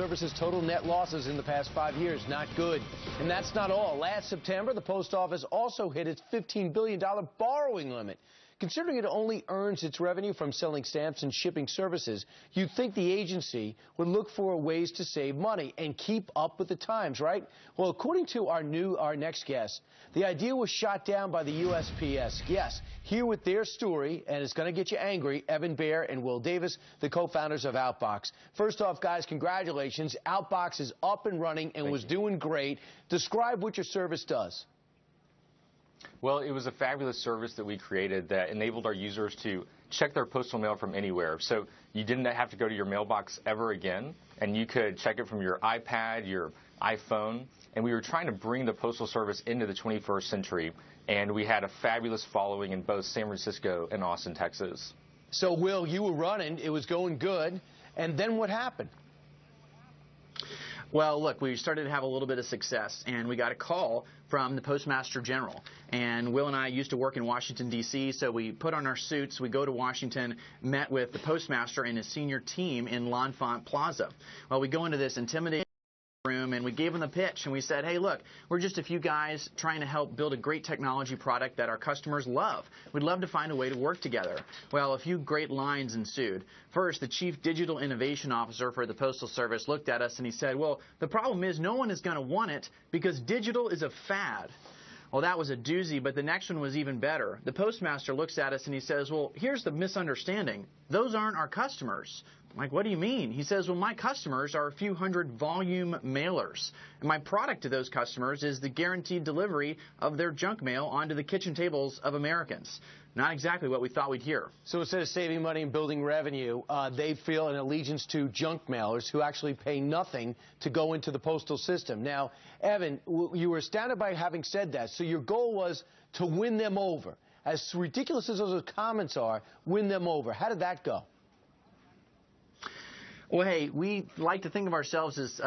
Service's total net losses in the past 5 years. Not good. And that's not all. Last September, the post office also hit its $15 billion borrowing limit. Considering it only earns its revenue from selling stamps and shipping services, you'd think the agency would look for ways to save money and keep up with the times, right? Well, according to our next guest, the idea was shot down by the USPS. Yes, here with their story, and it's going to get you angry, Evan Baer and Will Davis, the co-founders of Outbox. First off, guys, congratulations. Outbox is up and running and was doing great. Describe what your service does. Well, it was a fabulous service that we created that enabled our users to check their postal mail from anywhere. So you didn't have to go to your mailbox ever again, and you could check it from your iPad, your iPhone. And we were trying to bring the postal service into the 21st century, and we had a fabulous following in both San Francisco and Austin, Texas. So, Will, you were running, it was going good, and then what happened? Well, look, we started to have a little bit of success, and we got a call from the Postmaster General. And Will and I used to work in Washington, D.C., so we put on our suits, we go to Washington, met with the Postmaster and his senior team in L'Enfant Plaza. Well, we go into this intimidating room, and we gave them the pitch, and we said, hey, look, we're just a few guys trying to help build a great technology product that our customers love. We'd love to find a way to work together. Well, a few great lines ensued. First, the Chief Digital Innovation Officer for the Postal Service looked at us, and he said, well, the problem is no one is going to want it because digital is a fad. Well, that was a doozy, but the next one was even better. The Postmaster looks at us and he says, well, here's the misunderstanding. Those aren't our customers. I'm like, what do you mean? He says, well, my customers are a few hundred volume mailers. And my product to those customers is the guaranteed delivery of their junk mail onto the kitchen tables of Americans. Not exactly what we thought we'd hear. So instead of saving money and building revenue, they feel an allegiance to junk mailers who actually pay nothing to go into the postal system. Now, Evan, you were astounded by having said that. So your goal was to win them over. As ridiculous as those comments are, win them over. How did that go? Well, hey, we like to think of ourselves as,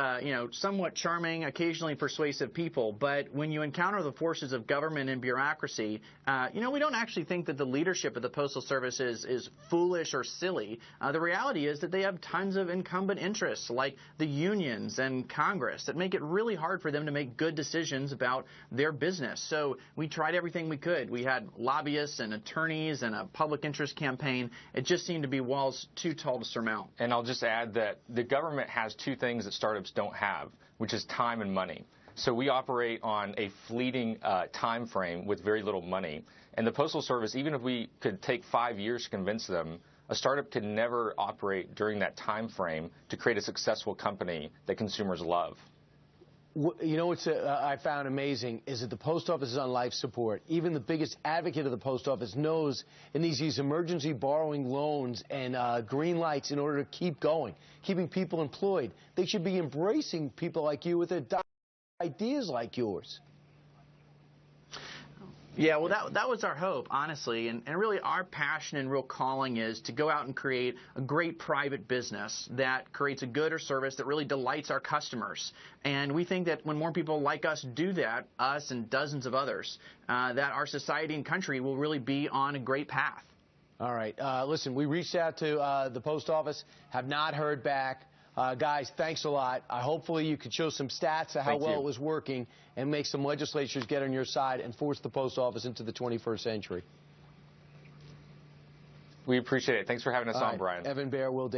somewhat charming, occasionally persuasive people. But when you encounter the forces of government and bureaucracy, we don't actually think that the leadership of the Postal Service is foolish or silly. The reality is that they have tons of incumbent interests, like the unions and Congress, that make it really hard for them to make good decisions about their business. So we tried everything we could. We had lobbyists and attorneys and a public interest campaign. It just seemed to be walls too tall to surmount. And I'll just add that the government has two things that startups don't have, which is time and money. So we operate on a fleeting time frame with very little money. And the Postal Service, even if we could take 5 years to convince them, a startup could never operate during that time frame to create a successful company that consumers love. You know what I found amazing is that the post office is on life support. Even the biggest advocate of the post office knows it needs these emergency borrowing loans and green lights in order to keep going, keeping people employed. They should be embracing people like you with ideas like yours. Yeah, well, that was our hope, honestly, and really our passion and real calling is to go out and create a great private business that creates a good or service that really delights our customers. And we think that when more people like us do that, us and dozens of others, that our society and country will really be on a great path. All right. Listen, we reached out to the post office, have not heard back. Guys, thanks a lot. Hopefully you could show some stats of how well it was working and make some legislatures get on your side and force the post office into the 21st century. We appreciate it. Thanks for having us on, Brian. Evan Baer, Will Davis.